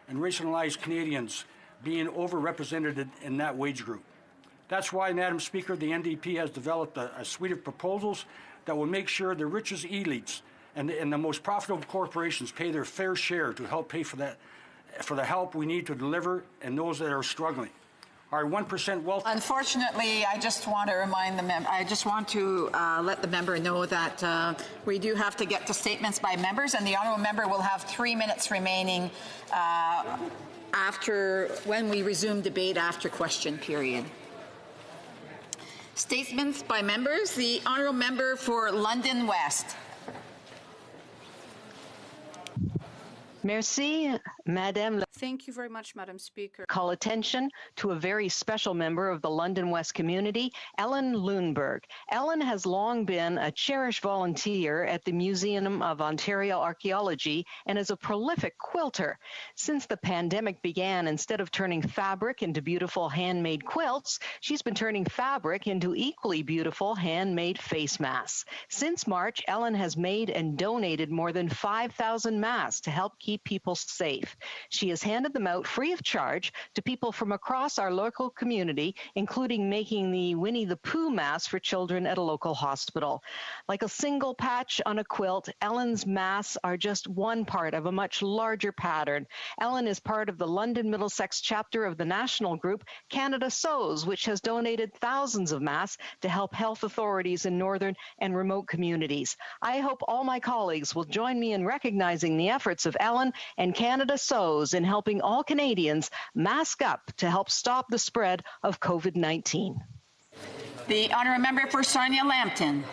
and racialized Canadians being overrepresented in that wage group. That's why, Madam Speaker, the NDP has developed a suite of proposals that will make sure the richest elites and the most profitable corporations pay their fair share to help pay for the help we need to deliver and those that are struggling. Our 1% wealth. Unfortunately, I just want to remind the member. I just want to let the member know that we do have to get to statements by members, and the honourable member will have 3 minutes remaining when we resume debate after question period. Statements by members. The honourable member for London West. Merci, Madame. Thank you very much, Madam Speaker. Call attention to a very special member of the London West community, Ellen Lundberg. Ellen has long been a cherished volunteer at the Museum of Ontario Archaeology and is a prolific quilter. Since the pandemic began, instead of turning fabric into beautiful handmade quilts, she's been turning fabric into equally beautiful handmade face masks. Since March, Ellen has made and donated more than 5,000 masks to help keep people safe. She has handed them out free of charge to people from across our local community, including making the Winnie the Pooh mask for children at a local hospital. Like a single patch on a quilt, Ellen's masks are just one part of a much larger pattern. Ellen is part of the London Middlesex chapter of the national group Canada Sews, which has donated thousands of masks to help health authorities in northern and remote communities. I hope all my colleagues will join me in recognizing the efforts of Ellen and Canada Sews in helping all Canadians mask up to help stop the spread of COVID-19. The honourable member for Sarnia Lambton.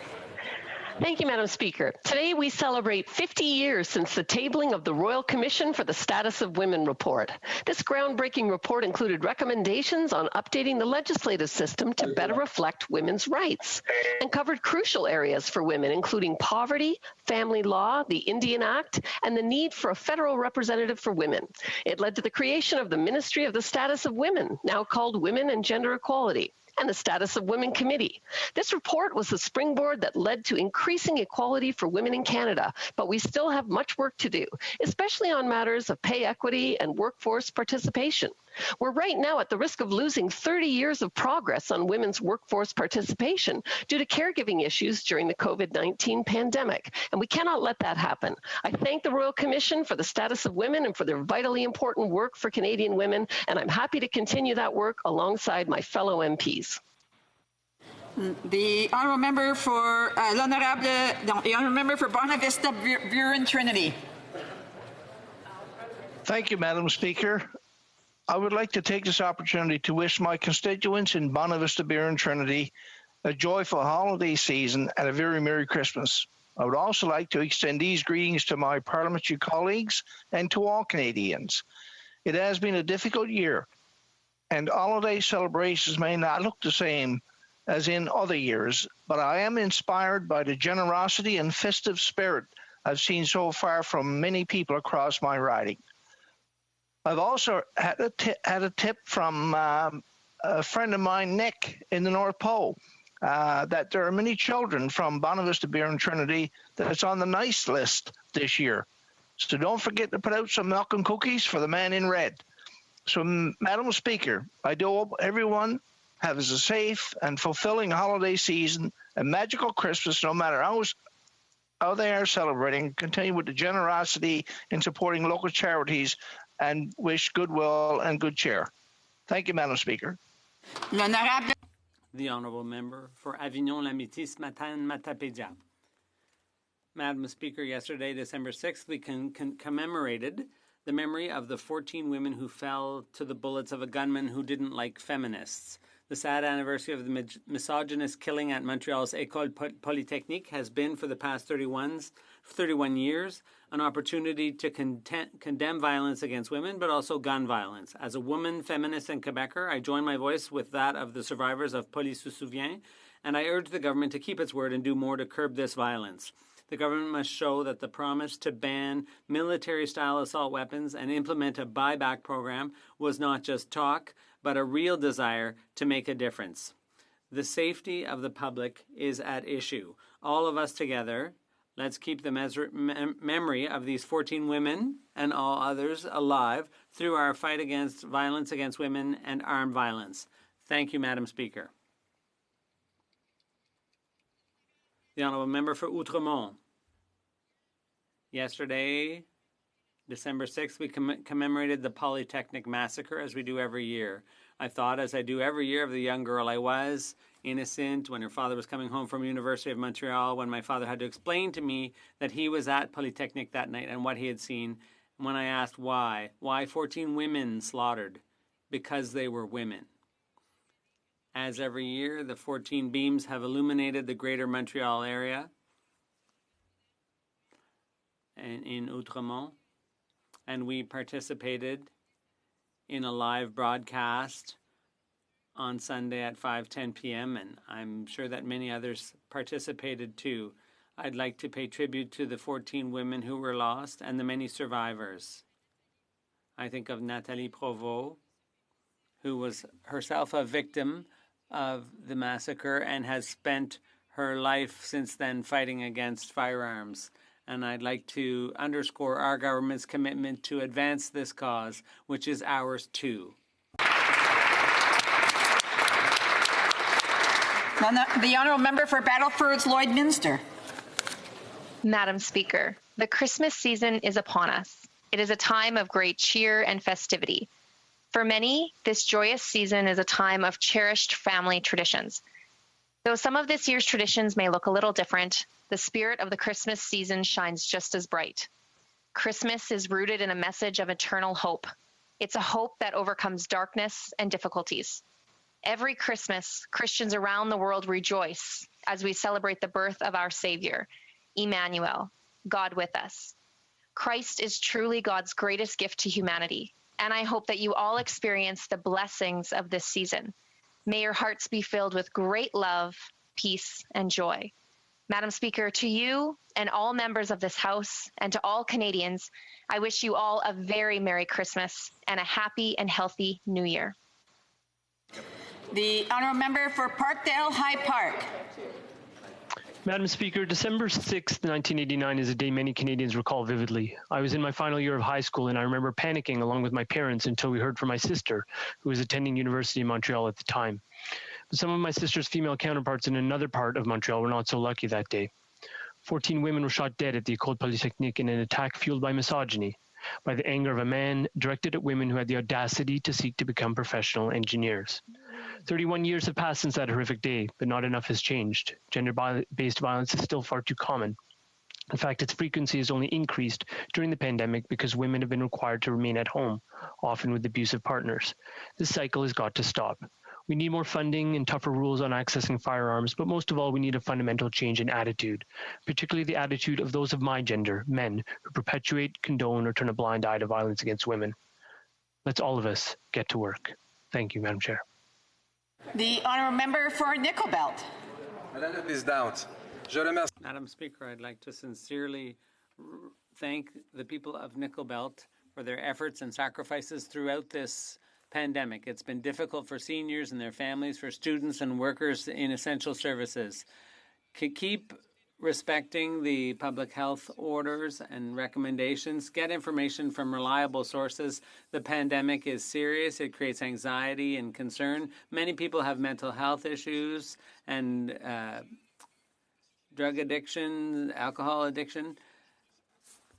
Thank you, Madam Speaker. Today we celebrate 50 years since the tabling of the Royal Commission for the Status of Women report. This groundbreaking report included recommendations on updating the legislative system to better reflect women's rights and covered crucial areas for women, including poverty, family law, the Indian Act, and the need for a federal representative for women. It led to the creation of the Ministry of the Status of Women, now called Women and Gender Equality, and the Status of Women Committee. This report was the springboard that led to increasing equality for women in Canada, but we still have much work to do, especially on matters of pay equity and workforce participation. We're right now at the risk of losing 30 years of progress on women's workforce participation due to caregiving issues during the COVID-19 pandemic, and we cannot let that happen. I thank the Royal Commission for the Status of Women and for their vitally important work for Canadian women, and I'm happy to continue that work alongside my fellow MPs. The honourable member for the honourable member for Bonavista Buren Trinity. Thank you, Madam Speaker. I would like to take this opportunity to wish my constituents in Bonavista Buren Trinity a joyful holiday season and a very Merry Christmas. I would also like to extend these greetings to my parliamentary colleagues and to all Canadians. It has been a difficult year, and holiday celebrations may not look the same as in other years, but I am inspired by the generosity and festive spirit I've seen so far from many people across my riding. I've also had a tip from a friend of mine, Nick, in the North Pole, that there are many children from Bonavista Buren Trinity that's on the nice list this year. So don't forget to put out some milk and cookies for the man in red. So, Madam Speaker, I do hope everyone has a safe and fulfilling holiday season, a magical Christmas, no matter how they are celebrating, continue with the generosity in supporting local charities, and wish goodwill and good cheer. Thank you, Madam Speaker. The Honourable Member for Avignon-Lamitis Matapédia. Madam Speaker, yesterday, December 6th, we commemorated the memory of the 14 women who fell to the bullets of a gunman who didn't like feminists. The sad anniversary of the misogynist killing at Montreal's École Polytechnique has been, for the past 31 years, an opportunity to condemn violence against women, but also gun violence. As a woman, feminist, and Quebecer, I join my voice with that of the survivors of Police se souvient, and I urge the government to keep its word and do more to curb this violence. The government must show that the promise to ban military-style assault weapons and implement a buyback program was not just talk, but a real desire to make a difference. The safety of the public is at issue. All of us together, Let's keep the memory of these 14 women and all others alive through our fight against violence against women and armed violence. Thank you, Madam Speaker. The Honourable Member for Outremont. Yesterday, December 6th, we commemorated the Polytechnic Massacre, as we do every year. I thought, as I do every year, of the young girl I was, innocent, when her father was coming home from University of Montreal, when my father had to explain to me that he was at Polytechnic that night and what he had seen. And when I asked why 14 women slaughtered? Because they were women. As every year, the 14 beams have illuminated the greater Montreal area and in Outremont, and we participated in a live broadcast on Sunday at 5:10 p.m., and I'm sure that many others participated too. I'd like to pay tribute to the 14 women who were lost and the many survivors. I think of Nathalie Provost, who was herself a victim of the massacre and has spent her life since then fighting against firearms. And I'd like to underscore our government's commitment to advance this cause, which is ours too. The Honourable Member for Battleford's Lloydminster. Madam Speaker, the Christmas season is upon us. It is a time of great cheer and festivity. For many, this joyous season is a time of cherished family traditions. Though some of this year's traditions may look a little different, the spirit of the Christmas season shines just as bright. Christmas is rooted in a message of eternal hope. It's a hope that overcomes darkness and difficulties. Every Christmas, Christians around the world rejoice as we celebrate the birth of our Savior, Emmanuel, God with us. Christ is truly God's greatest gift to humanity, and I hope that you all experience the blessings of this season. May your hearts be filled with great love, peace, and joy. Madam Speaker, to you and all members of this House and to all Canadians, I wish you all a very Merry Christmas and a happy and healthy New Year. The Honourable Member for Parkdale High Park. Madam Speaker, December 6th, 1989 is a day many Canadians recall vividly. I was in my final year of high school and I remember panicking along with my parents until we heard from my sister, who was attending University of Montreal at the time. But some of my sister's female counterparts in another part of Montreal were not so lucky that day. 14 women were shot dead at the École Polytechnique in an attack fueled by misogyny, by the anger of a man directed at women who had the audacity to seek to become professional engineers. 31 years have passed since that horrific day, but not enough has changed. Gender-based violence is still far too common. In fact, its frequency has only increased during the pandemic because women have been required to remain at home, often with abusive partners. This cycle has got to stop. We need more funding and tougher rules on accessing firearms, but most of all, we need a fundamental change in attitude, particularly the attitude of those of my gender, men, who perpetuate, condone, or turn a blind eye to violence against women. Let's all of us get to work. Thank you, Madam Chair. The Honourable Member for Nickel Belt. Madam Speaker, I'd like to sincerely thank the people of Nickel Belt for their efforts and sacrifices throughout this pandemic. It's been difficult for seniors and their families, for students and workers in essential services. Keep respecting the public health orders and recommendations. Get information from reliable sources. The pandemic is serious. It creates anxiety and concern. Many people have mental health issues and drug addiction, alcohol addiction.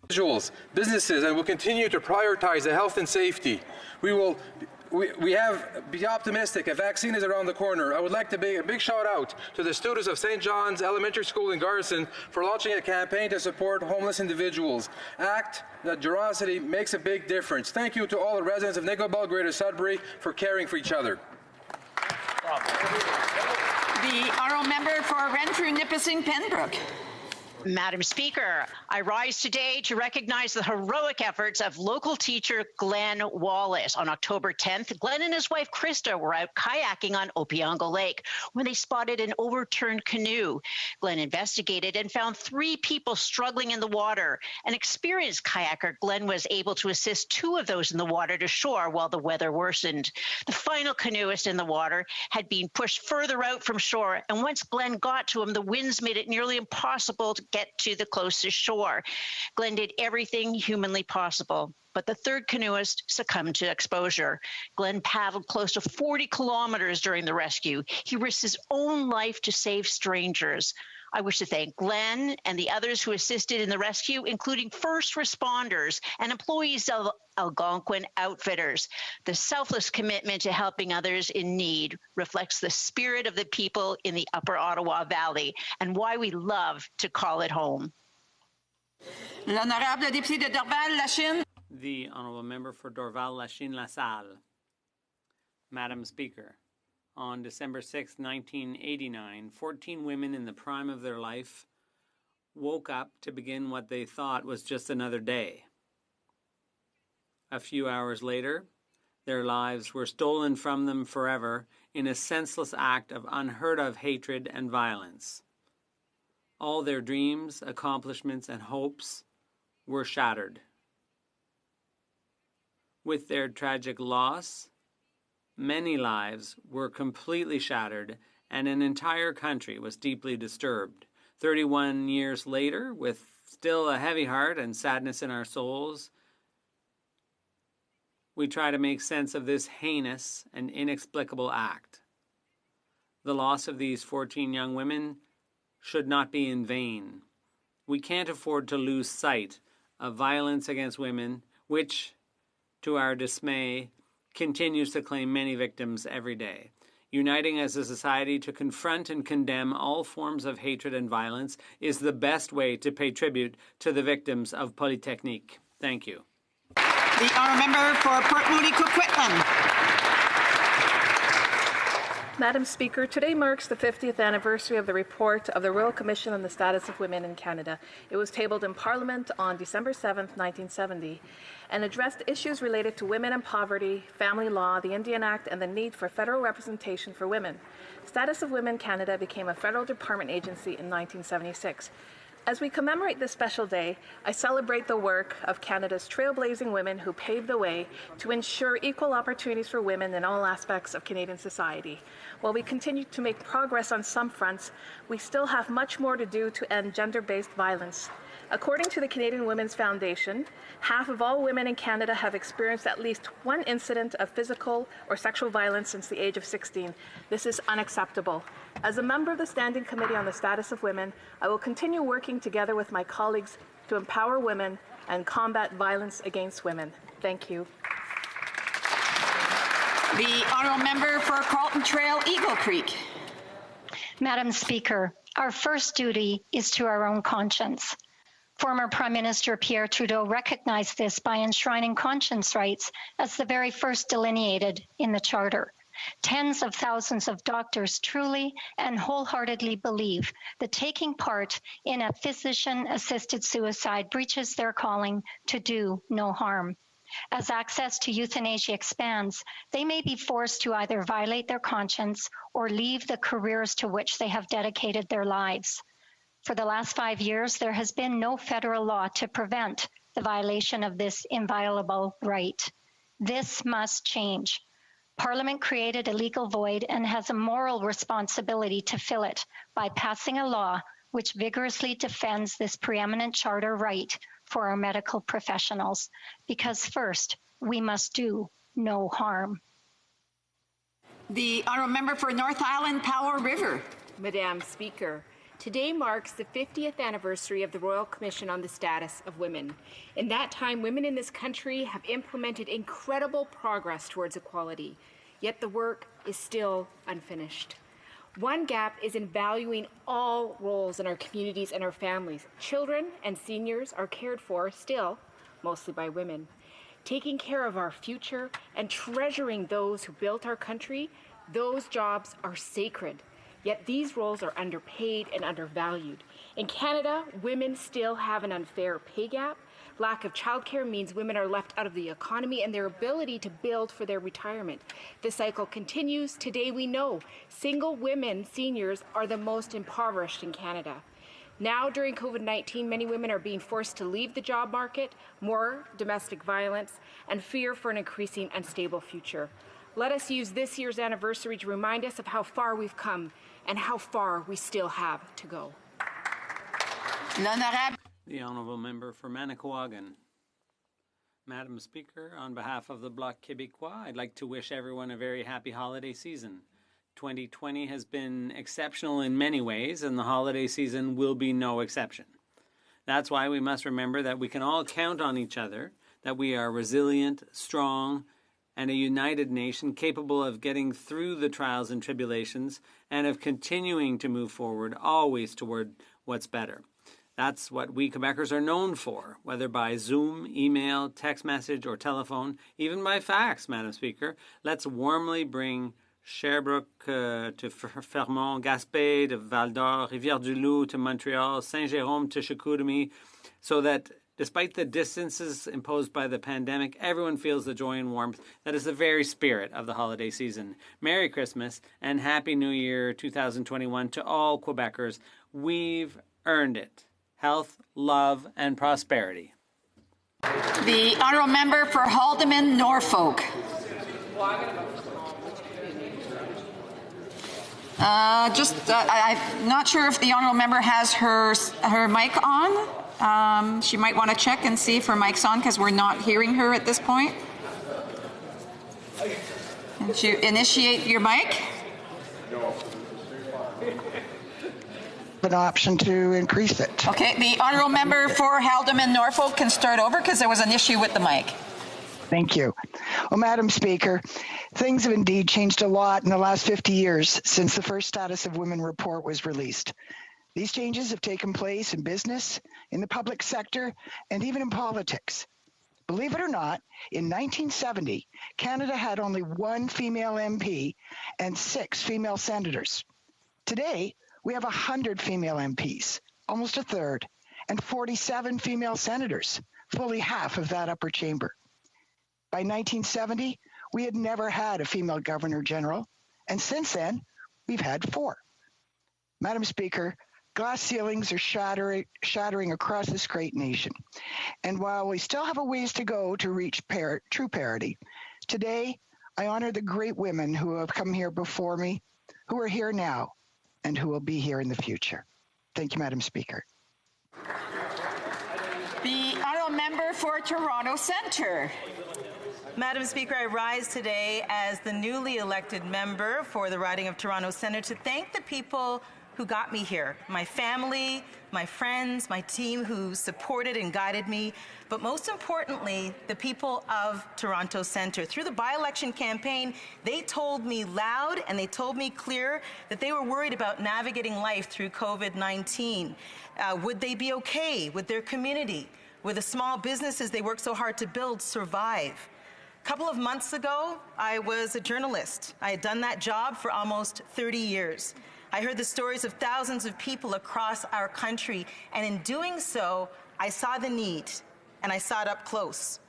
Individuals, businesses, and will continue to prioritize the health and safety. Be optimistic. A vaccine is around the corner. I would like to make a big shout out to the students of St. John's Elementary School in Garson for launching a campaign to support homeless individuals. Act that generosity makes a big difference. Thank you to all the residents of Nickel Belt, Greater Sudbury for caring for each other. The Honourable Member for Renfrew, Nipissing, Pembroke. Madam Speaker, I rise today to recognize the heroic efforts of local teacher Glenn Wallace. On October 10th, Glenn and his wife Krista were out kayaking on Opeongo Lake when they spotted an overturned canoe. Glenn investigated and found 3 people struggling in the water. An experienced kayaker, Glenn was able to assist 2 of those in the water to shore while the weather worsened. The final canoeist in the water had been pushed further out from shore, and once Glenn got to him, the winds made it nearly impossible to get to the closest shore. Glenn did everything humanly possible, but the third canoeist succumbed to exposure. Glenn paddled close to 40 kilometers during the rescue. He risked his own life to save strangers. I wish to thank Glenn and the others who assisted in the rescue, including first responders and employees of Algonquin Outfitters. The selfless commitment to helping others in need reflects the spirit of the people in the Upper Ottawa Valley and why we love to call it home. L'honorable député de Dorval-Lachine. The Honourable Member for Dorval-Lachine-LaSalle. Madam Speaker, on December 6, 1989, 14 women in the prime of their life woke up to begin what they thought was just another day. A few hours later, their lives were stolen from them forever in a senseless act of unheard-of hatred and violence. All their dreams, accomplishments, and hopes were shattered. With their tragic loss, many lives were completely shattered, and an entire country was deeply disturbed. 31 years later, with still a heavy heart and sadness in our souls, we try to make sense of this heinous and inexplicable act. The loss of these 14 young women should not be in vain. We can't afford to lose sight of violence against women, which, to our dismay, continues to claim many victims every day. Uniting as a society to confront and condemn all forms of hatred and violence is the best way to pay tribute to the victims of Polytechnique. Thank you. The honourable member for Port Moody Coquitlam. Madam Speaker, today marks the 50th anniversary of the report of the Royal Commission on the Status of Women in Canada. It was tabled in Parliament on December 7, 1970, and addressed issues related to women and poverty, family law, the Indian Act, and the need for federal representation for women. Status of Women Canada became a federal department agency in 1976. As we commemorate this special day, I celebrate the work of Canada's trailblazing women who paved the way to ensure equal opportunities for women in all aspects of Canadian society. While we continue to make progress on some fronts, we still have much more to do to end gender-based violence. According to the Canadian Women's Foundation, half of all women in Canada have experienced at least one incident of physical or sexual violence since the age of 16. This is unacceptable. As a member of the Standing Committee on the Status of Women, I will continue working together with my colleagues to empower women and combat violence against women. Thank you. The honourable member for Carlton Trail, Eagle Creek. Madam Speaker, our first duty is to our own conscience. Former Prime Minister Pierre Trudeau recognized this by enshrining conscience rights as the very first delineated in the Charter. Tens of thousands of doctors truly and wholeheartedly believe that taking part in a physician-assisted suicide breaches their calling to do no harm. As access to euthanasia expands, they may be forced to either violate their conscience or leave the careers to which they have dedicated their lives. For the last 5 years, there has been no federal law to prevent the violation of this inviolable right. This must change. Parliament created a legal void and has a moral responsibility to fill it by passing a law which vigorously defends this preeminent charter right for our medical professionals. Because first, we must do no harm. The honourable member for North Island, Powell River. Madam Speaker, today marks the 50th anniversary of the Royal Commission on the Status of Women. In that time, women in this country have implemented incredible progress towards equality, yet the work is still unfinished. One gap is in valuing all roles in our communities and our families. Children and seniors are cared for still, mostly by women. Taking care of our future and treasuring those who built our country, those jobs are sacred. Yet these roles are underpaid and undervalued. In Canada, women still have an unfair pay gap. Lack of childcare means women are left out of the economy and their ability to build for their retirement. The cycle continues. Today we know single women seniors are the most impoverished in Canada. Now, during COVID-19, many women are being forced to leave the job market, more domestic violence, and fear for an increasing unstable future. Let us use this year's anniversary to remind us of how far we've come and how far we still have to go. The Honourable Member for Manicouagan. Madam Speaker, on behalf of the Bloc Québécois, I'd like to wish everyone a very happy holiday season. 2020 has been exceptional in many ways, and the holiday season will be no exception. That's why we must remember that we can all count on each other, that we are resilient, strong, and a united nation capable of getting through the trials and tribulations and of continuing to move forward always toward what's better. That's what we Quebecers are known for, whether by Zoom, email, text message, or telephone, even by fax, Madam Speaker. Let's warmly bring Sherbrooke to Fermont, Gaspé to Val-d'Or, Rivière-du-Loup to Montreal, Saint-Jérôme to Chicoutimi, so that despite the distances imposed by the pandemic, everyone feels the joy and warmth that is the very spirit of the holiday season. Merry Christmas and Happy New Year 2021 to all Quebecers. We've earned it. Health, love, and prosperity. The Honourable Member for Haldimand, Norfolk. I'm not sure if the Honourable Member has her mic on. She might want to check and see if her mic's on because we're not hearing her at this point. Did you initiate your mic? An option to increase it. Okay, the Honourable Member for Haldimand, Norfolk can start over because there was an issue with the mic. Thank you. Well, Madam Speaker, things have indeed changed a lot in the last 50 years since the first Status of Women report was released. These changes have taken place in business, in the public sector, and even in politics. Believe it or not, in 1970, Canada had only 1 female MP and 6 female senators. Today, we have 100 female MPs, almost a third, and 47 female senators, fully half of that upper chamber. By 1970, we had never had a female governor general, and since then, we've had 4. Madam Speaker, glass ceilings are shattering across this great nation. And while we still have a ways to go to reach true parity, today I honor the great women who have come here before me, who are here now, and who will be here in the future. Thank you, Madam Speaker. The Honourable Member for Toronto Centre. Madam Speaker, I rise today as the newly elected member for the riding of Toronto Centre to thank the people who got me here, my family, my friends, my team who supported and guided me, but most importantly, the people of Toronto Centre. Through the by-election campaign, they told me loud and they told me clear that they were worried about navigating life through COVID-19. Would they be okay? Would their community, would the small businesses they worked so hard to build survive? A couple of months ago, I was a journalist. I had done that job for almost 30 years. I heard the stories of thousands of people across our country, and in doing so, I saw the need, and I saw it up close.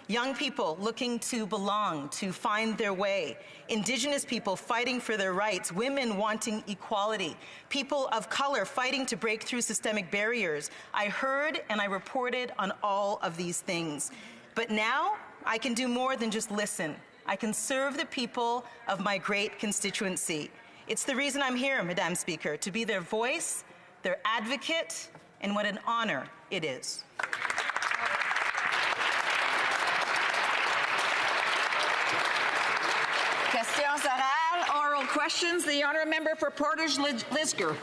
Young people looking to belong, to find their way. Indigenous people fighting for their rights. Women wanting equality. People of color fighting to break through systemic barriers. I heard and I reported on all of these things. But now, I can do more than just listen. I can serve the people of my great constituency. It's the reason I'm here, Madam Speaker, to be their voice, their advocate, and what an honor it is. Questions orales, oral questions. The Honourable Member for Portage-Lisgar.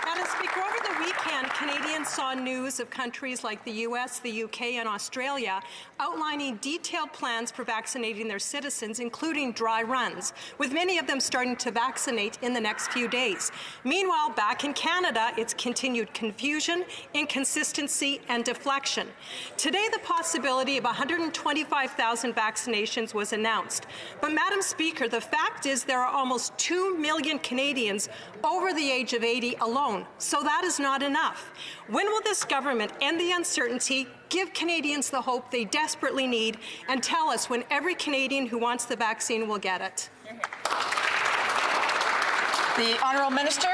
Madam Speaker, over the weekend, Canadians saw news of countries like the US, the UK, and Australia outlining detailed plans for vaccinating their citizens, including dry runs, with many of them starting to vaccinate in the next few days. Meanwhile, back in Canada, it's continued confusion, inconsistency, and deflection. Today, the possibility of 125,000 vaccinations was announced. But, Madam Speaker, the fact is there are almost 2 million Canadians over the age of 80 alone. So that is not enough. When will this government end the uncertainty, give Canadians the hope they desperately need, and tell us when every Canadian who wants the vaccine will get it? The Honourable Minister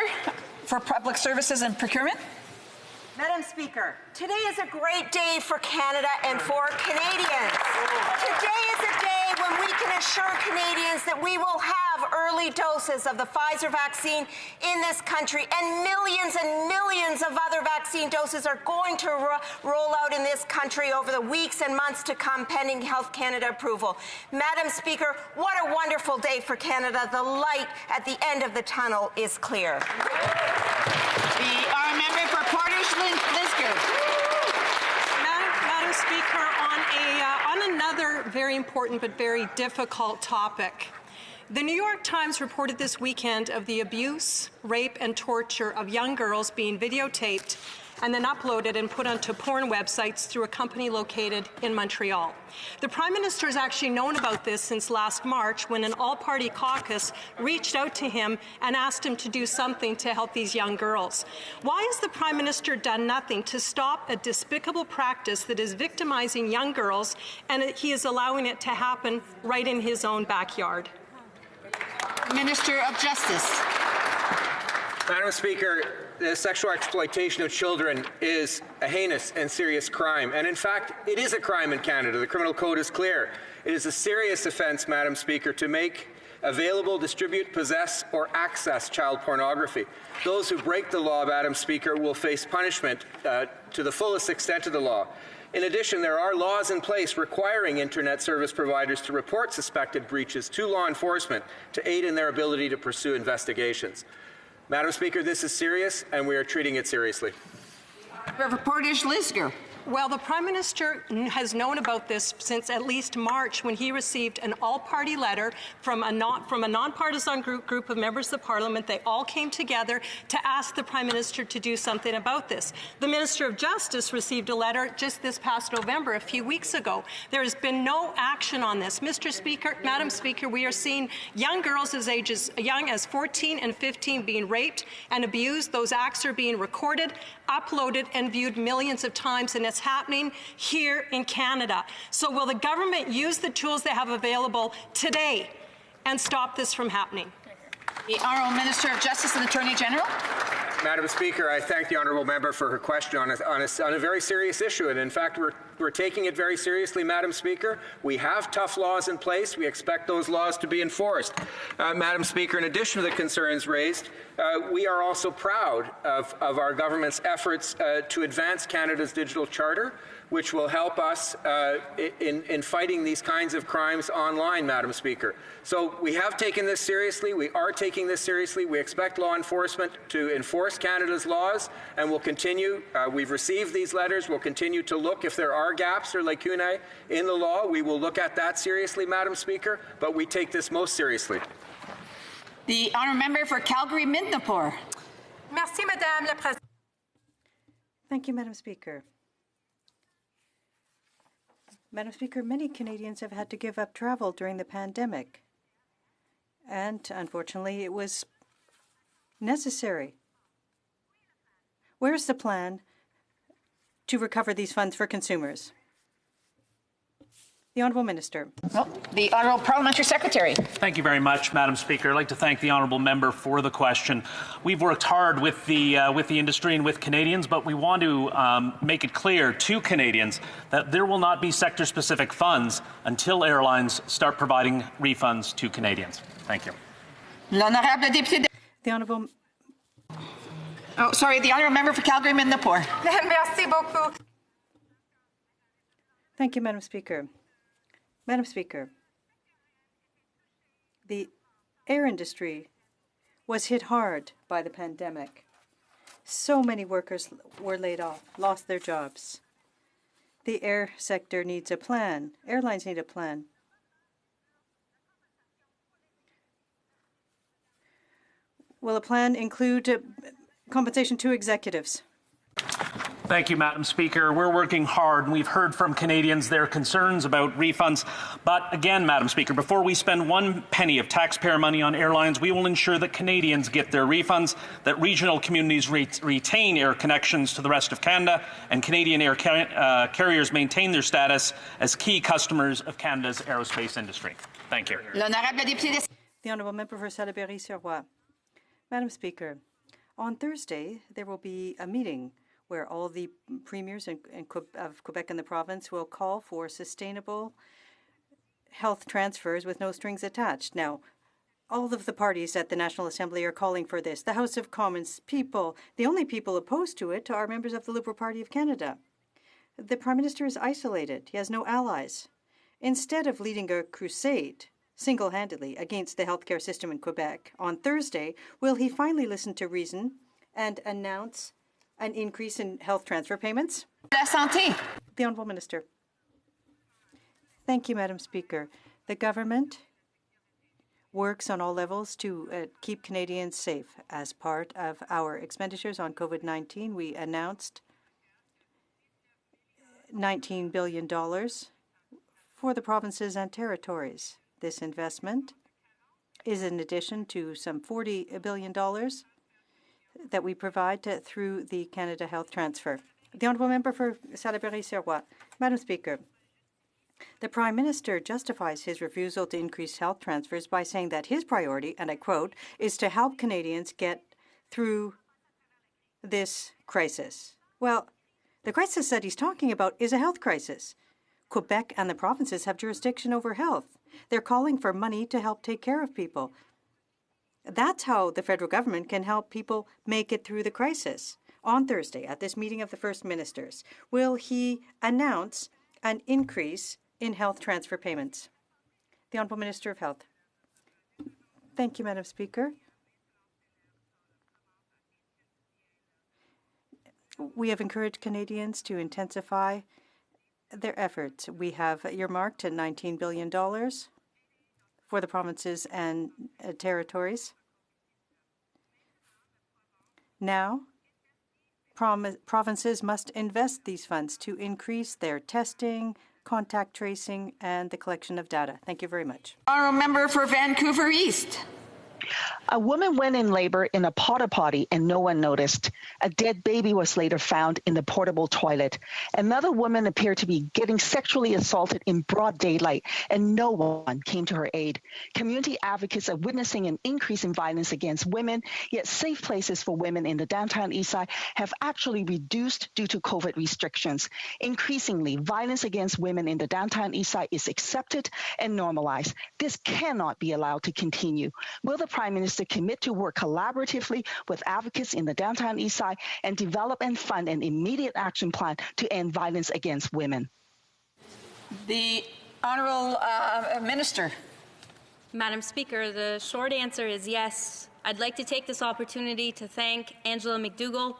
for Public Services and Procurement. Madam Speaker, today is a great day for Canada and for Canadians. Today is a day when we can assure Canadians Canadians that we will have early doses of the Pfizer vaccine in this country, and millions of other vaccine doses are going to roll out in this country over the weeks and months to come, pending Health Canada approval. Madam Speaker, what a wonderful day for Canada. The light at the end of the tunnel is clear. Our member for Portage-Lisgar. Madam Speaker, on another very important but very difficult topic. The New York Times reported this weekend of the abuse, rape, and torture of young girls being videotaped and then uploaded and put onto porn websites through a company located in Montreal. The Prime Minister has actually known about this since last March, when an all-party caucus reached out to him and asked him to do something to help these young girls. Why has the Prime Minister done nothing to stop a despicable practice that is victimizing young girls, and he is allowing it to happen right in his own backyard? Minister of Justice. Madam Speaker, the sexual exploitation of children is a heinous and serious crime. And in fact, it is a crime in Canada. The criminal code is clear. It is a serious offence, Madam Speaker, to make available, distribute, possess, or access child pornography. Those who break the law, Madam Speaker, will face punishment to the fullest extent of the law. In addition, there are laws in place requiring Internet service providers to report suspected breaches to law enforcement to aid in their ability to pursue investigations. Madam Speaker, this is serious, and we are treating it seriously. Portage-Lisgar. Well, the Prime Minister has known about this since at least March, when he received an all-party letter from a nonpartisan group of members of the Parliament. They all came together to ask the Prime Minister to do something about this. The Minister of Justice received a letter just this past November, a few weeks ago. There has been no action on this. Mr. Speaker, Madam Speaker, we are seeing young girls as young as 14 and 15 being raped and abused. Those acts are being recorded, uploaded, and viewed millions of times, and it's happening here in Canada. So will the government use the tools they have available today and stop this from happening? The Honourable Minister of Justice and Attorney General. Madam Speaker, I thank the honourable member for her question on a very serious issue. And in fact, we're taking it very seriously, Madam Speaker. We have tough laws in place. We expect those laws to be enforced. Madam Speaker, in addition to the concerns raised, we are also proud of our government's efforts to advance Canada's digital charter, which will help us in fighting these kinds of crimes online, Madam Speaker. So we have taken this seriously. We are taking this seriously. We expect law enforcement to enforce Canada's laws, and we'll continue. We've received these letters. We'll continue to look if there are gaps or lacunae in the law. We will look at that seriously, Madam Speaker, but we take this most seriously. The honourable member for Calgary-Midnapore. Merci, Madame la Présidente. Thank you, Madam Speaker. Madam Speaker, many Canadians have had to give up travel during the pandemic, and unfortunately it was necessary. Where is the plan to recover these funds for consumers? The Honourable Minister. Well, the Honourable Parliamentary Secretary. Thank you very much, Madam Speaker. I'd like to thank the Honourable Member for the question. We've worked hard with the industry and with Canadians, but we want to make it clear to Canadians that there will not be sector-specific funds until airlines start providing refunds to Canadians. Thank you. L'honorable député. The Honourable. Oh, sorry, the Honourable Member for Calgary-Midnapore. Merci beaucoup. Thank you, Madam Speaker. Madam Speaker, the air industry was hit hard by the pandemic. So many workers were laid off, lost their jobs. The air sector needs a plan. Airlines need a plan. Will a plan include compensation to executives? Thank you, Madam Speaker. We're working hard, and we've heard from Canadians their concerns about refunds. But again, Madam Speaker, before we spend one penny of taxpayer money on airlines, we will ensure that Canadians get their refunds, that regional communities retain air connections to the rest of Canada, and Canadian air carriers maintain their status as key customers of Canada's aerospace industry. Thank you. The Honourable Member for Salaberry-sur-Roi. Madam Speaker, on Thursday there will be a meeting where all the premiers of Quebec and the province will call for sustainable health transfers with no strings attached. Now, all of the parties at the National Assembly are calling for this. The House of Commons people, the only people opposed to it are members of the Liberal Party of Canada. The Prime Minister is isolated. He has no allies. Instead of leading a crusade single-handedly against the healthcare system in Quebec on Thursday, will he finally listen to reason and announce an increase in health transfer payments? La Santé. The Honourable Minister. Thank you, Madam Speaker. The government works on all levels to keep Canadians safe. As part of our expenditures on COVID-19, we announced $19 billion for the provinces and territories. This investment is in addition to some $40 billion that we provide through the Canada Health Transfer. The Honourable Member for Salaberry-Sirois. Madam Speaker, the Prime Minister justifies his refusal to increase health transfers by saying that his priority, and I quote, is to help Canadians get through this crisis. Well, the crisis that he's talking about is a health crisis. Quebec and the provinces have jurisdiction over health. They're calling for money to help take care of people. That's how the federal government can help people make it through the crisis. On Thursday, at this meeting of the First Ministers, will he announce an increase in health transfer payments? The Honourable Minister of Health. Thank you, Madam Speaker. We have encouraged Canadians to intensify their efforts. We have earmarked $19 billion for the provinces and territories. Now, provinces must invest these funds to increase their testing, contact tracing, and the collection of data. Thank you very much. Honourable Member for Vancouver East. A woman went in labor in a porta potty and no one noticed. A dead baby was later found in the portable toilet. Another woman appeared to be getting sexually assaulted in broad daylight and no one came to her aid. Community advocates are witnessing an increase in violence against women, yet safe places for women in the downtown Eastside have actually reduced due to COVID restrictions. Increasingly, violence against women in the downtown Eastside is accepted and normalized. This cannot be allowed to continue. Will the Prime Minister commit to work collaboratively with advocates in the downtown Eastside and develop and fund an immediate action plan to end violence against women? The Honourable Minister. Madam Speaker, the short answer is yes. I'd like to take this opportunity to thank Angela McDougall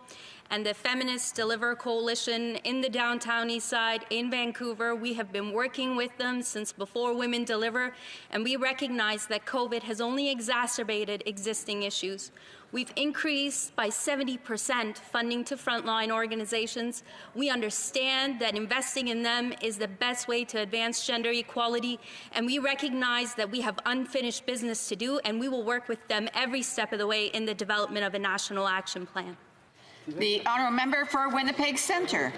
and the Feminists Deliver Coalition in the downtown east side in Vancouver. We have been working with them since before Women Deliver, and we recognize that COVID has only exacerbated existing issues. We've increased by 70% funding to frontline organizations. We understand that investing in them is the best way to advance gender equality, and we recognize that we have unfinished business to do, and we will work with them every step of the way in the development of a national action plan. The Honourable Member for Winnipeg Centre.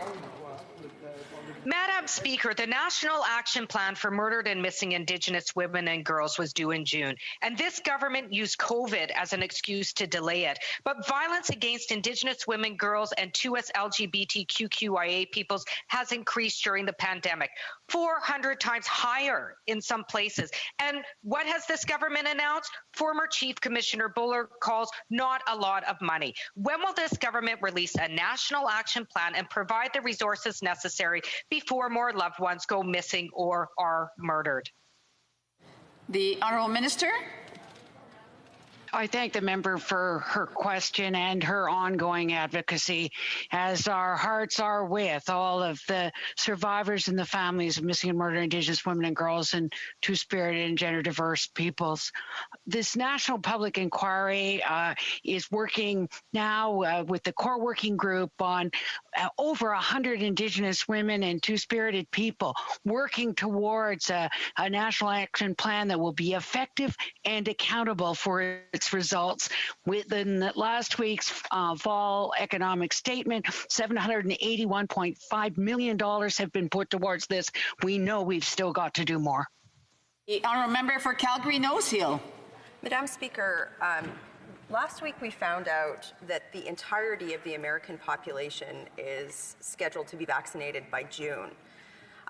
Madam Speaker, the National Action Plan for Murdered and Missing Indigenous Women and Girls was due in June, and this government used COVID as an excuse to delay it. But violence against Indigenous women, girls, and 2S LGBTQIA peoples has increased during the pandemic, 400 times higher in some places. And what has this government announced? Former Chief Commissioner Buller calls not a lot of money. When will this government release a national action plan and provide the resources necessary before more loved ones go missing or are murdered? The Honourable Minister. I thank the member for her question and her ongoing advocacy, as our hearts are with all of the survivors and the families of missing and murdered Indigenous women and girls and two-spirited and gender-diverse peoples. This national public inquiry is working now with the core working group on over 100 Indigenous women and two-spirited people working towards a national action plan that will be effective and accountable for its results. Within last week's fall economic statement, $781.5 million have been put towards this. We know we've still got to do more. The Honourable Member for Calgary-Nose Hill. Madam Speaker, last week we found out that the entirety of the American population is scheduled to be vaccinated by June.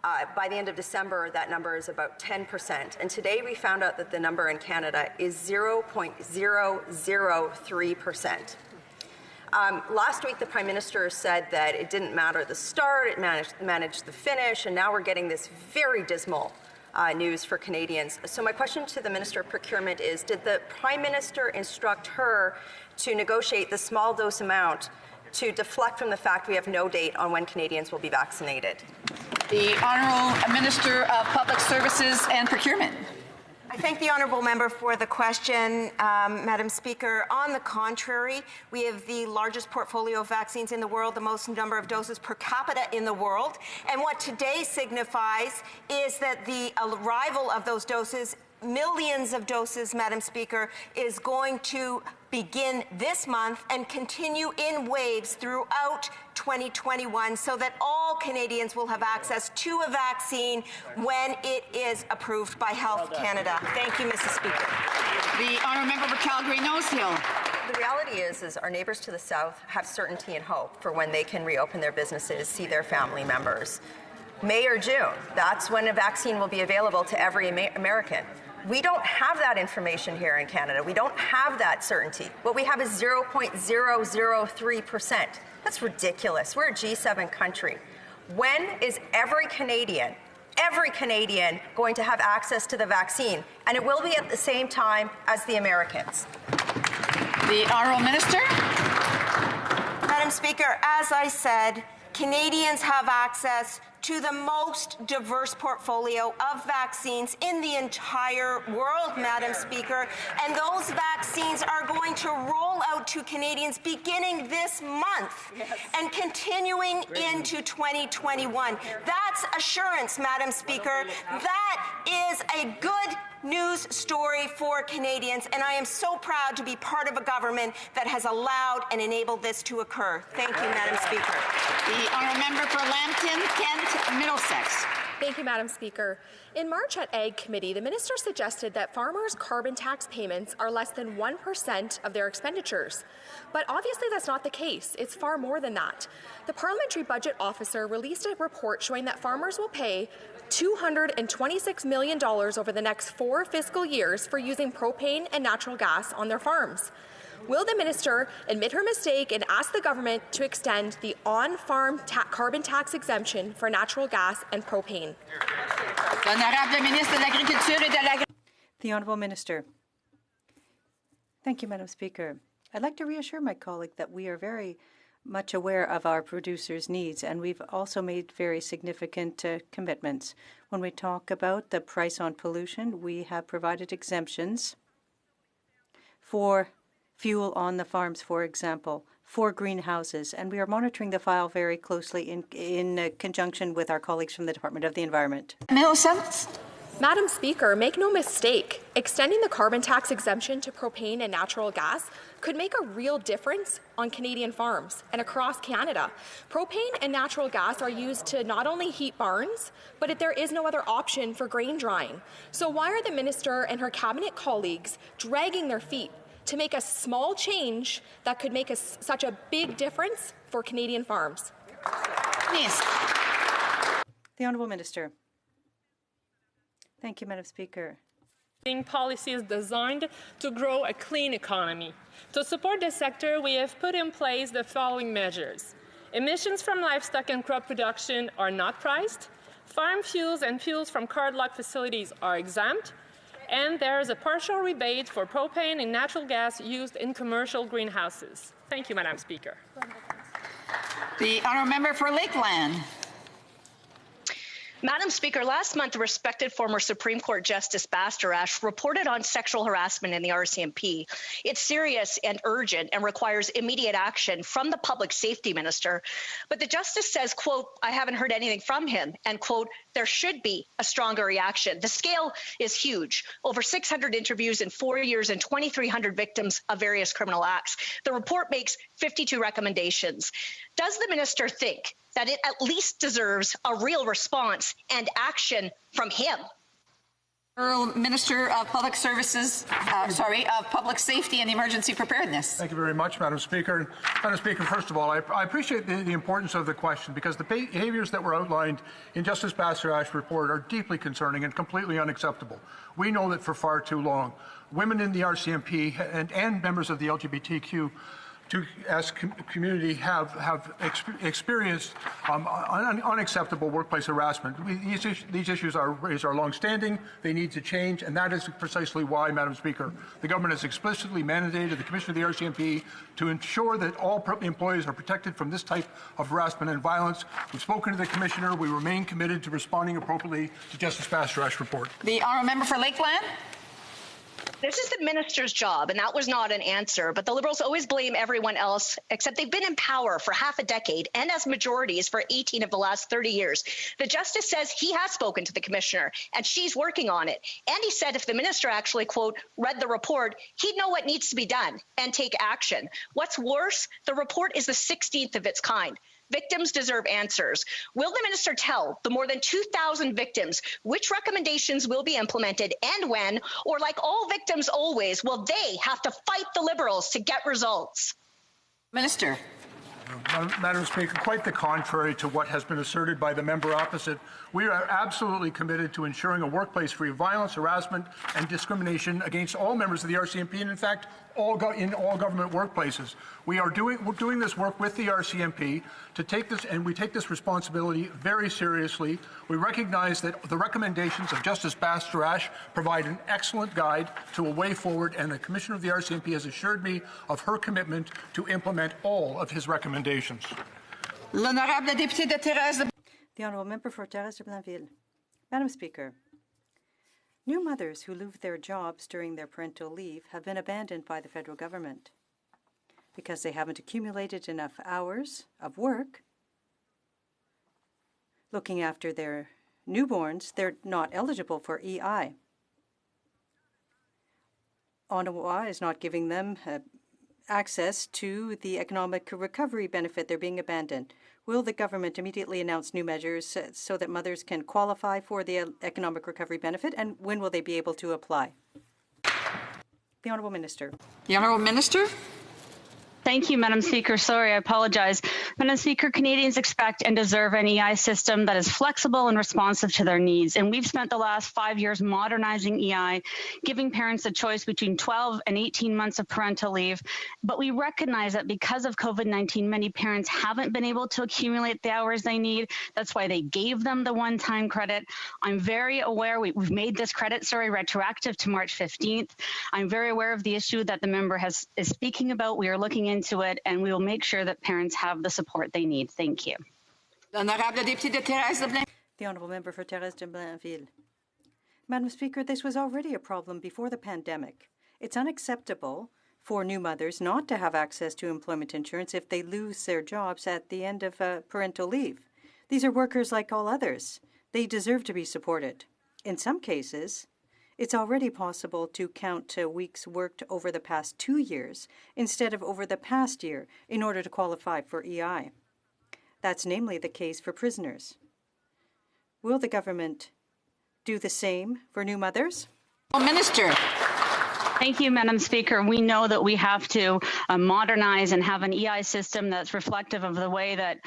By the end of December, that number is about 10%. And today we found out that the number in Canada is 0.003%. Last week, the Prime Minister said that it didn't matter the start, it managed the finish, and now we're getting this very dismal news for Canadians. So my question to the Minister of Procurement is, did the Prime Minister instruct her to negotiate the small dose amount to deflect from the fact we have no date on when Canadians will be vaccinated? The Honourable Minister of Public Services and Procurement. I thank the honourable member for the question, Madam Speaker. On the contrary, we have the largest portfolio of vaccines in the world, the most number of doses per capita in the world. And what today signifies is that the arrival of those doses, millions of doses, Madam Speaker, is going to begin this month and continue in waves throughout 2021 so that all Canadians will have access to a vaccine when it is approved by Health Canada. Thank you, Mrs. Speaker. The honourable member for Calgary-Nose Hill. The reality is our neighbours to the south have certainty and hope for when they can reopen their businesses, see their family members. May or June, that's when a vaccine will be available to every American. We don't have that information here in Canada. We don't have that certainty. What we have is 0.003%. That's ridiculous. We're a G7 country. When is every Canadian going to have access to the vaccine? And it will be at the same time as the Americans. The Honourable Minister. Madam Speaker, as I said, Canadians have access to the most diverse portfolio of vaccines in the entire world, Madam Speaker, and those vaccines are going to roll out to Canadians beginning this month and continuing into 2021. That's assurance, Madam Speaker. That is a good news story for Canadians, and I am so proud to be part of a government that has allowed and enabled this to occur. Thank you, Madam Speaker. The honourable member for Lambton, Kent, Middlesex. Thank you, Madam Speaker. In March at Ag Committee, the Minister suggested that farmers' carbon tax payments are less than 1% of their expenditures. But obviously that's not the case. It's far more than that. The Parliamentary Budget Officer released a report showing that farmers will pay $226 million over the next 4 fiscal years for using propane and natural gas on their farms. Will the minister admit her mistake and ask the government to extend the on-farm carbon tax exemption for natural gas and propane? The Honourable Minister. Thank you, Madam Speaker. I'd like to reassure my colleague that we are very much aware of our producers' needs, and we've also made very significant commitments. When we talk about the price on pollution, we have provided exemptions for fuel on the farms, for example, for greenhouses, and we are monitoring the file very closely in conjunction with our colleagues from the Department of the Environment. Madam Speaker, make no mistake, extending the carbon tax exemption to propane and natural gas could make a real difference on Canadian farms and across Canada. Propane and natural gas are used to not only heat barns, but there is no other option for grain drying. So why are the minister and her cabinet colleagues dragging their feet to make a small change that could make such a big difference for Canadian farms? Yes. The Honourable Minister. Thank you, Madam Speaker. Policies designed to grow a clean economy. To support this sector, we have put in place the following measures. Emissions from livestock and crop production are not priced. Farm fuels and fuels from cardlock facilities are exempt. And there is a partial rebate for propane and natural gas used in commercial greenhouses. Thank you, Madam Speaker. The honourable member for Lakeland. Madam Speaker, last month, the respected former Supreme Court Justice Bastarash reported on sexual harassment in the RCMP. It's serious and urgent and requires immediate action from the public safety minister. But the justice says, quote, I haven't heard anything from him, and quote, there should be a stronger reaction. The scale is huge. Over 600 interviews in 4 years and 2,300 victims of various criminal acts. The report makes 52 recommendations. Does the minister think that it at least deserves a real response and action from him? Minister of Public Services, of Public Safety and Emergency Preparedness. Thank you very much, Madam Speaker. Madam Speaker, first of all, I appreciate the importance of the question because the behaviors that were outlined in Justice Bastarache's report are deeply concerning and completely unacceptable. We know that for far too long, women in the RCMP and members of the LGBTQ community have experienced unacceptable workplace harassment. These issues are long-standing. They need to change, and that is precisely why, Madam Speaker, the government has explicitly mandated the Commissioner of the RCMP to ensure that all employees are protected from this type of harassment and violence. We've spoken to the Commissioner. We remain committed to responding appropriately to Justice Bastarache's report. The honourable member for Lakeland. This is the minister's job, and that was not an answer. But the Liberals always blame everyone else, except they've been in power for half a decade and as majorities for 18 of the last 30 years. The justice says he has spoken to the commissioner, and she's working on it. And he said if the minister actually, quote, read the report, he'd know what needs to be done and take action. What's worse, the report is the 16th of its kind. Victims deserve answers. Will the minister tell the more than 2,000 victims which recommendations will be implemented and when, or like all victims always, will they have to fight the Liberals to get results? Minister. Madam Speaker, quite the contrary to what has been asserted by the member opposite. We are absolutely committed to ensuring a workplace free of violence, harassment, and discrimination against all members of the RCMP, and in fact, in all government workplaces. We're doing this work with the RCMP to take this, and we take this responsibility very seriously. We recognize that the recommendations of Justice Bastarache provide an excellent guide to a way forward, and the Commissioner of the RCMP has assured me of her commitment to implement all of his recommendations. L'honorable député de Thérèse. The honourable member for Thérèse de Blainville. Madam Speaker, new mothers who lose their jobs during their parental leave have been abandoned by the federal government because they haven't accumulated enough hours of work looking after their newborns. They're not eligible for EI. Ottawa is not giving them access to the economic recovery benefit. They're being abandoned. Will the government immediately announce new measures so that mothers can qualify for the economic recovery benefit, and when will they be able to apply? The Honourable Minister. The Honourable Minister. Thank you, Madam Speaker. Sorry, I apologize. Madam Speaker, Canadians expect and deserve an EI system that is flexible and responsive to their needs. And we've spent the last 5 years modernizing EI, giving parents a choice between 12 and 18 months of parental leave. But we recognize that because of COVID-19, many parents haven't been able to accumulate the hours they need. That's why they gave them the one-time credit. I'm very aware we've made this credit, retroactive to March 15th. I'm very aware of the issue that the member is speaking about. We are looking into it, and we will make sure that parents have the support they need. Thank you. The honourable member for Thérèse de Blainville. Madam Speaker, this was already a problem before the pandemic. It's unacceptable for new mothers not to have access to employment insurance if they lose their jobs at the end of parental leave. These are workers like all others. They deserve to be supported. In some cases, it's already possible to count weeks worked over the past 2 years instead of over the past year in order to qualify for EI. That's namely the case for prisoners. Will the government do the same for new mothers? Minister. Thank you, Madam Speaker. We know that we have to modernize and have an EI system that's reflective of the way that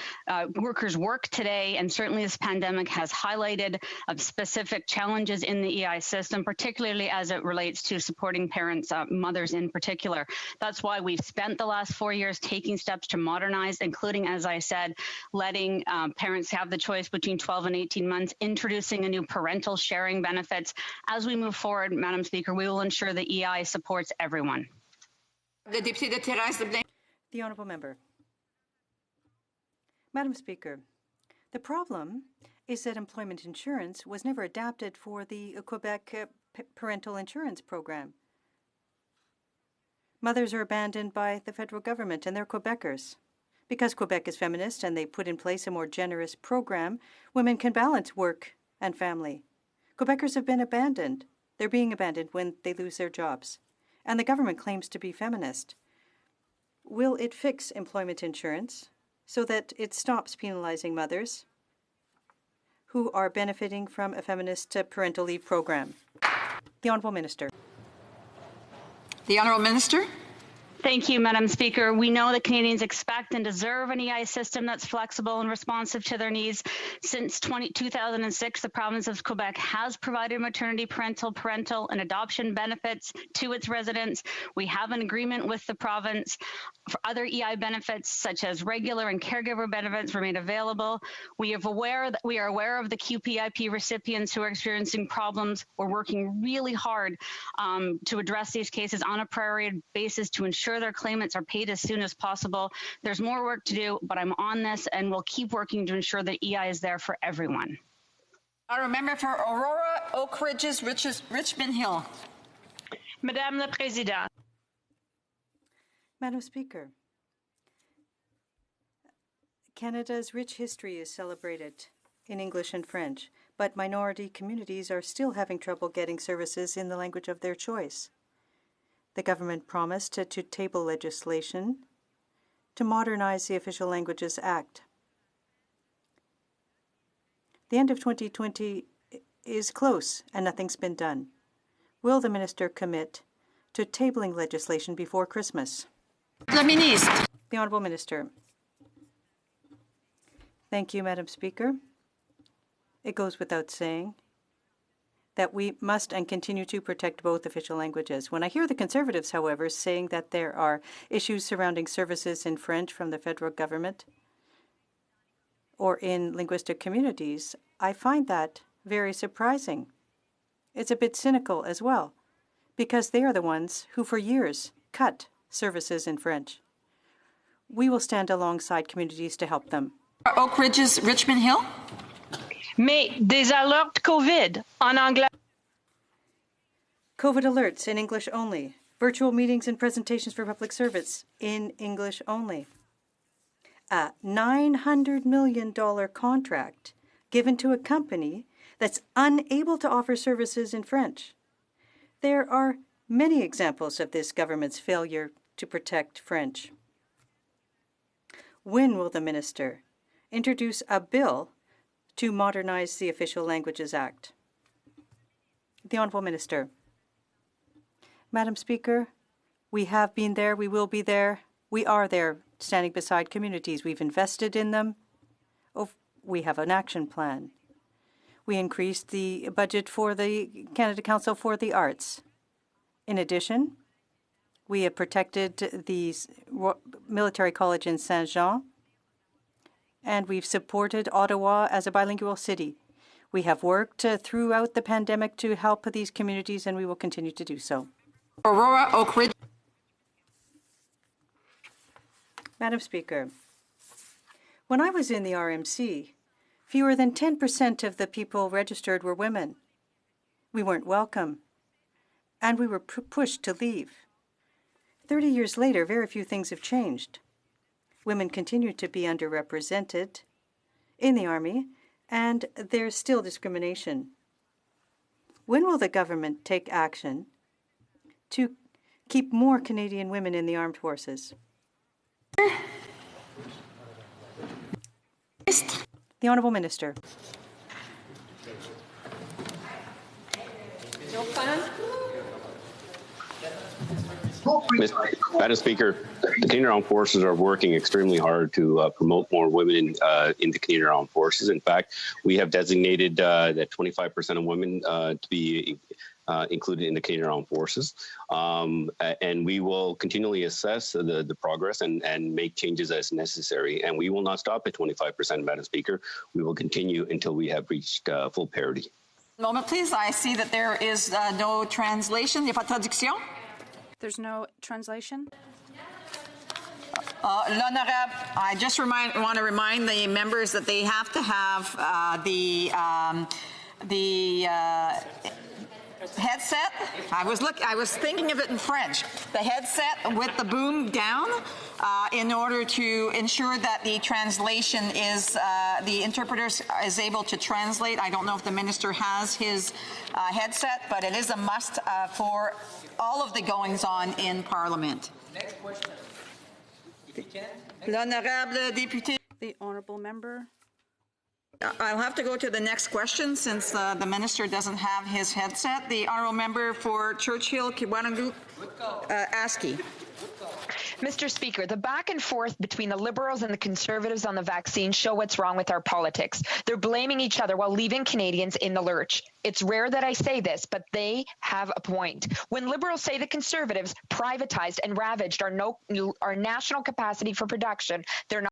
workers work today. And certainly this pandemic has highlighted specific challenges in the EI system, particularly as it relates to supporting parents, mothers in particular. That's why we've spent the last 4 years taking steps to modernize, including, as I said, letting parents have the choice between 12 and 18 months, introducing a new parental sharing benefits. As we move forward, Madam Speaker, we will ensure the EI supports everyone. The honourable member. Madam Speaker, the problem is that employment insurance was never adapted for the Quebec parental insurance program. Mothers are abandoned by the federal government, and they're Quebecers. Because Quebec is feminist and they put in place a more generous program, women can balance work and family. Quebecers have been abandoned. They're being abandoned when they lose their jobs. And the government claims to be feminist. Will it fix employment insurance so that it stops penalizing mothers who are benefiting from a feminist parental leave program? The Honourable Minister. The Honourable Minister. Thank you, Madam Speaker. We know that Canadians expect and deserve an EI system that's flexible and responsive to their needs. Since 2006, the province of Quebec has provided maternity, parental, and adoption benefits to its residents. We have an agreement with the province for other EI benefits, such as regular and caregiver benefits, remain available. We are aware of the QPIP recipients who are experiencing problems. We're working really hard to address these cases on a priority basis to ensure their claimants are paid as soon as possible. There's more work to do, but I'm on this and we'll keep working to ensure that EI is there for everyone. I remember for Aurora, Oak Ridges, Richmond Hill. Madame la Présidente. Madam Speaker, Canada's rich history is celebrated in English and French, but minority communities are still having trouble getting services in the language of their choice. The government promised to table legislation to modernize the Official Languages Act. The end of 2020 is close and nothing's been done. Will the minister commit to tabling legislation before Christmas? The Ministre. The Honourable Minister. Thank you, Madam Speaker. It goes without saying that we must and continue to protect both official languages. When I hear the Conservatives, however, saying that there are issues surrounding services in French from the federal government or in linguistic communities, I find that very surprising. It's a bit cynical as well, because they are the ones who for years cut services in French. We will stand alongside communities to help them. Oak Ridges, Richmond Hill. Mais des alertes COVID en anglais. COVID alerts in English only. Virtual meetings and presentations for public service in English only. A $900 million contract given to a company that's unable to offer services in French. There are many examples of this government's failure to protect French. When will the minister introduce a bill to modernize the Official Languages Act? The Honourable Minister. Madam Speaker, we have been there, we will be there, we are there standing beside communities. We've invested in them. We have an action plan. We increased the budget for the Canada Council for the Arts. In addition, we have protected the military college in Saint-Jean, and we've supported Ottawa as a bilingual city. We have worked throughout the pandemic to help these communities, and we will continue to do so. Aurora, Oak Ridge. Madam Speaker, when I was in the RMC, fewer than 10% of the people registered were women. We weren't welcome, and we were pushed to leave. 30 years later, very few things have changed. Women continue to be underrepresented in the Army, and there's still discrimination. When will the government take action to keep more Canadian women in the armed forces? The Honourable Minister. Madam Speaker, the Canadian Armed Forces are working extremely hard to promote more women in the Canadian Armed Forces. In fact, we have designated that 25% of women to be included in the Canadian Armed Forces. And we will continually assess the progress and make changes as necessary. And we will not stop at 25%, Madam Speaker. We will continue until we have reached full parity. Moment, please. I see that there is no translation. Il n'y a pas de traduction. There's no translation. L'honorable, I just want to remind the members that they have to have the headset. I was thinking of it in French. The headset with the boom down in order to ensure that the translation is the interpreter is able to translate. I don't know if the minister has his headset, but it is a must for all of the goings-on in Parliament. Next question. L'honorable député. The honourable member I'll have to go to the next question since the minister doesn't have his headset. The honourable member for Churchill, Kiwanangu, Askey. Mr. Speaker, the back and forth between the Liberals and the Conservatives on the vaccine show what's wrong with our politics. They're blaming each other while leaving Canadians in the lurch. It's rare that I say this, but they have a point. When Liberals say the Conservatives privatized and ravaged our national capacity for production, they're not